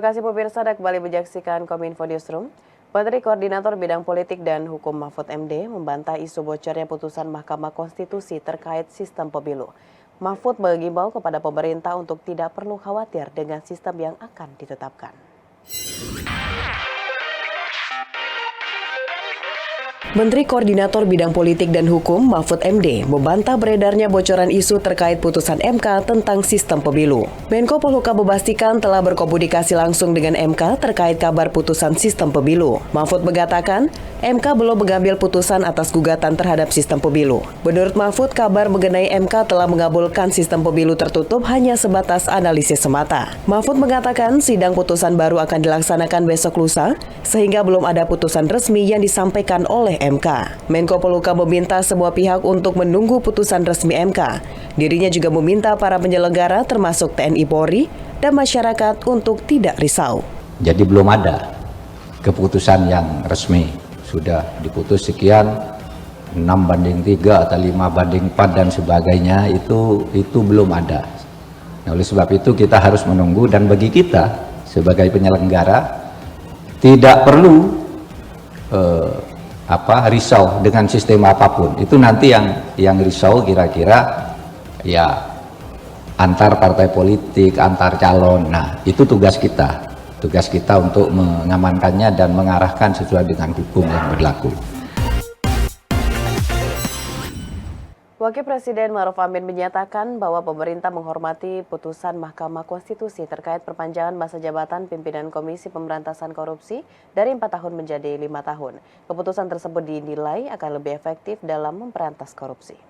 kasih pemirsa, Anda kembali menyaksikan Kominfo Newsroom. Menteri Koordinator Bidang Politik dan Hukum Mahfud MD membantah isu bocornya putusan Mahkamah Konstitusi terkait sistem pemilu. Mahfud mengimbau kepada pemerintah untuk tidak perlu khawatir dengan sistem yang akan ditetapkan. Menteri Koordinator Bidang Politik dan Hukum Mahfud MD membantah beredarnya bocoran isu terkait putusan MK tentang sistem pemilu. Menko Polhukam memastikan telah berkomunikasi langsung dengan MK terkait kabar putusan sistem pemilu. Mahfud mengatakan, MK belum mengambil putusan atas gugatan terhadap sistem pemilu. Menurut Mahfud, kabar mengenai MK telah mengabulkan sistem pemilu tertutup hanya sebatas analisis semata. Mahfud mengatakan sidang putusan baru akan dilaksanakan besok lusa, sehingga belum ada putusan resmi yang disampaikan oleh MK. Menko Polhukam meminta semua pihak untuk menunggu putusan resmi MK. Dirinya juga meminta para penyelenggara termasuk TNI Polri dan masyarakat untuk tidak risau. Jadi belum ada keputusan yang resmi. Sudah diputus sekian 6/3 atau 5/4 dan sebagainya, itu belum ada. Nah, oleh sebab itu kita harus menunggu, dan bagi kita sebagai penyelenggara tidak perlu risau dengan sistem apapun. Itu nanti yang risau kira-kira ya antar partai politik, antar calon. Nah, itu tugas kita untuk mengamankannya dan mengarahkan sesuai dengan hukum yang berlaku. Wakil Presiden Ma'ruf Amin menyatakan bahwa pemerintah menghormati putusan Mahkamah Konstitusi terkait perpanjangan masa jabatan pimpinan Komisi Pemberantasan Korupsi dari 4 tahun menjadi 5 tahun. Keputusan tersebut dinilai akan lebih efektif dalam memberantas korupsi.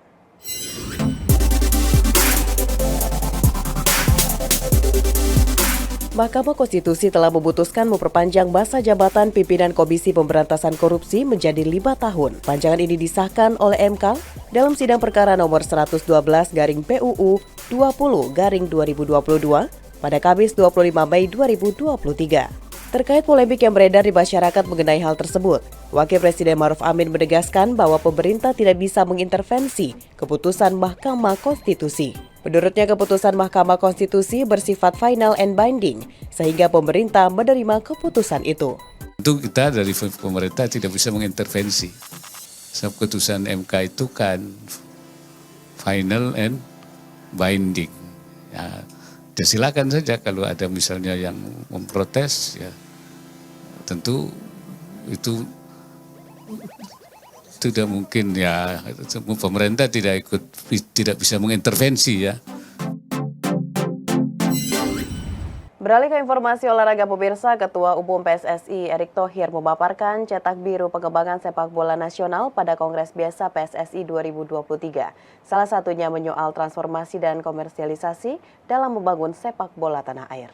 Mahkamah Konstitusi telah memutuskan memperpanjang masa jabatan pimpinan Komisi Pemberantasan Korupsi menjadi 5 tahun. Panjangan ini disahkan oleh MK dalam sidang perkara nomor 112/PUU 20/2022 pada Kamis 25 Mei 2023. Terkait polemik yang beredar di masyarakat mengenai hal tersebut, Wakil Presiden Ma'ruf Amin menegaskan bahwa pemerintah tidak bisa mengintervensi keputusan Mahkamah Konstitusi. Menurutnya, keputusan Mahkamah Konstitusi bersifat final and binding, sehingga pemerintah menerima keputusan itu. Tentu kita dari pemerintah tidak bisa mengintervensi. Sebab keputusan MK itu kan final and binding. Ya, silakan saja kalau ada misalnya yang memprotes, ya tentu itu tidak mungkin, ya pemerintah tidak bisa mengintervensi, ya. Beralih ke informasi olahraga pemirsa, Ketua Umum PSSI Erick Thohir memaparkan cetak biru pengembangan sepak bola nasional pada Kongres Biasa PSSI 2023. Salah satunya menyoal transformasi dan komersialisasi dalam membangun sepak bola tanah air.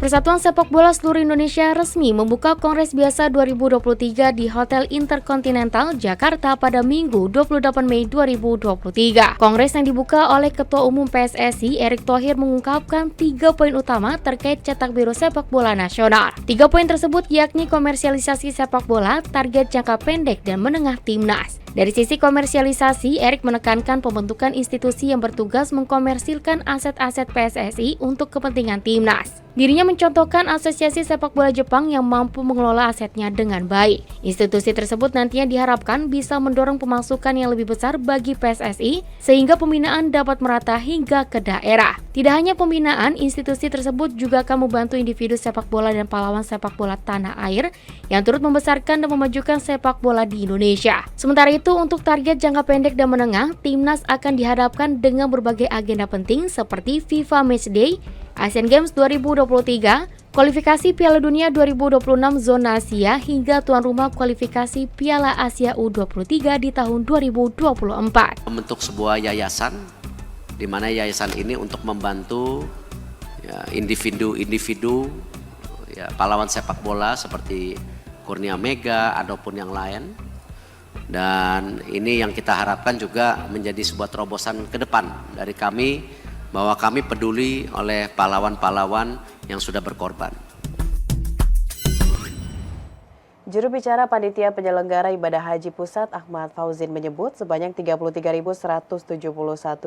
Persatuan Sepak Bola Seluruh Indonesia resmi membuka Kongres Biasa 2023 di Hotel Intercontinental, Jakarta pada Minggu 28 Mei 2023. Kongres yang dibuka oleh Ketua Umum PSSI Erick Thohir mengungkapkan 3 poin utama terkait cetak biru sepak bola nasional. 3 poin tersebut yakni komersialisasi sepak bola, target jangka pendek dan menengah timnas. Dari sisi komersialisasi, Erick menekankan pembentukan institusi yang bertugas mengkomersilkan aset-aset PSSI untuk kepentingan timnas. Dirinya mencontohkan Asosiasi Sepak Bola Jepang yang mampu mengelola asetnya dengan baik. Institusi tersebut nantinya diharapkan bisa mendorong pemasukan yang lebih besar bagi PSSI sehingga pembinaan dapat merata hingga ke daerah. Tidak hanya pembinaan, institusi tersebut juga akan membantu individu sepak bola dan pahlawan sepak bola tanah air yang turut membesarkan dan memajukan sepak bola di Indonesia. Sementara itu, untuk target jangka pendek dan menengah, timnas akan dihadapkan dengan berbagai agenda penting seperti FIFA Matchday, Asian Games 2023, kualifikasi Piala Dunia 2026 zona Asia hingga tuan rumah kualifikasi Piala Asia U23 di tahun 2024. Membentuk sebuah yayasan, di mana yayasan ini untuk membantu individu-individu pahlawan sepak bola seperti Kurnia Mega ataupun yang lain. Dan ini yang kita harapkan juga menjadi sebuah terobosan ke depan dari kami, bahwa kami peduli oleh pahlawan-pahlawan yang sudah berkorban. Juru bicara Panitia Penyelenggara Ibadah Haji Pusat Ahmad Fauzin menyebut sebanyak 33.171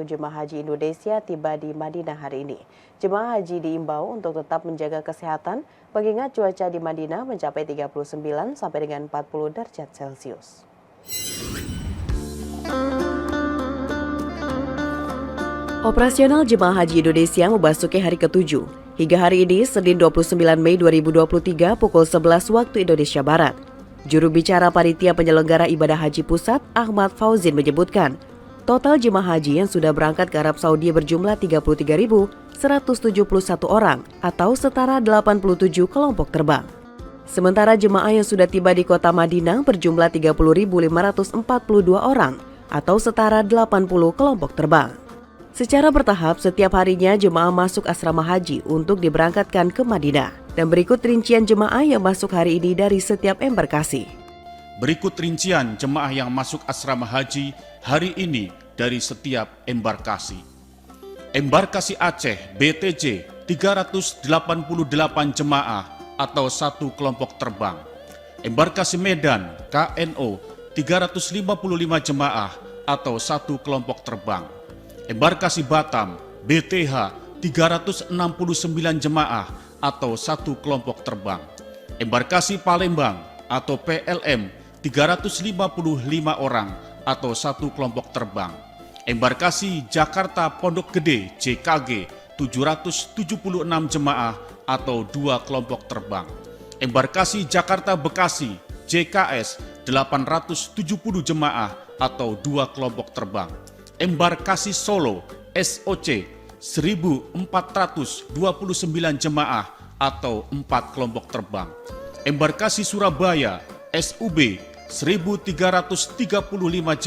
jemaah haji Indonesia tiba di Madinah hari ini. Jemaah haji diimbau untuk tetap menjaga kesehatan mengingat cuaca di Madinah mencapai 39 sampai dengan 40 derajat Celcius. Operasional jemaah haji Indonesia memasuki hari ke-7. Hingga hari ini, Senin 29 Mei 2023 pukul 11 waktu Indonesia Barat. Juru bicara Panitia Penyelenggara Ibadah Haji Pusat, Ahmad Fauzin menyebutkan, total jemaah haji yang sudah berangkat ke Arab Saudi berjumlah 33.171 orang atau setara 87 kelompok terbang. Sementara jemaah yang sudah tiba di kota Madinah berjumlah 30.542 orang atau setara 80 kelompok terbang. Secara bertahap, setiap harinya jemaah masuk asrama haji untuk diberangkatkan ke Madinah. Dan berikut rincian jemaah yang masuk hari ini dari setiap embarkasi. Berikut rincian jemaah yang masuk asrama haji hari ini dari setiap embarkasi. Embarkasi Aceh BTJ 388 jemaah atau satu kelompok terbang. Embarkasi Medan KNO 355 jemaah atau satu kelompok terbang. Embarkasi Batam BTH 369 jemaah atau satu kelompok terbang. Embarkasi Palembang atau PLM 355 orang atau satu kelompok terbang. Embarkasi Jakarta Pondok Gede JKG 776 jemaah atau dua kelompok terbang. Embarkasi Jakarta Bekasi JKS 870 jemaah atau dua kelompok terbang. Embarkasi Solo SOC 1.429 jemaah atau 4 kelompok terbang. Embarkasi Surabaya SUB 1.335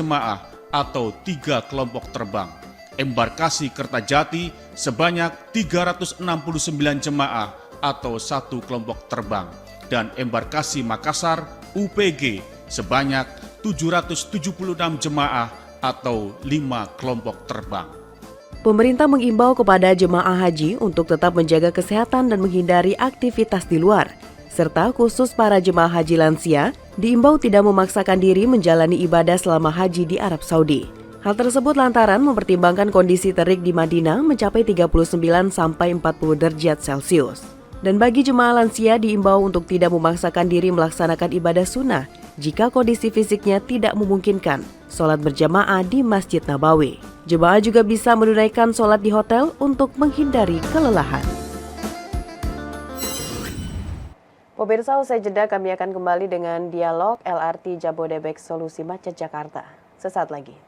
jemaah atau 3 kelompok terbang. Embarkasi Kertajati sebanyak 369 jemaah atau 1 kelompok terbang. Dan embarkasi Makassar UPG sebanyak 776 jemaah atau 5 kelompok terbang. Pemerintah mengimbau kepada jemaah haji untuk tetap menjaga kesehatan dan menghindari aktivitas di luar. Serta khusus para jemaah haji lansia, diimbau tidak memaksakan diri menjalani ibadah selama haji di Arab Saudi. Hal tersebut lantaran mempertimbangkan kondisi terik di Madinah mencapai 39 sampai 40 derajat Celcius. Dan bagi jemaah lansia diimbau untuk tidak memaksakan diri melaksanakan ibadah sunnah jika kondisi fisiknya tidak memungkinkan sholat berjamaah di Masjid Nabawi. Jemaah juga bisa menunaikan sholat di hotel untuk menghindari kelelahan. Pemirsa, usai jeda kami akan kembali dengan dialog LRT Jabodebek Solusi Macet Jakarta. Sesaat lagi.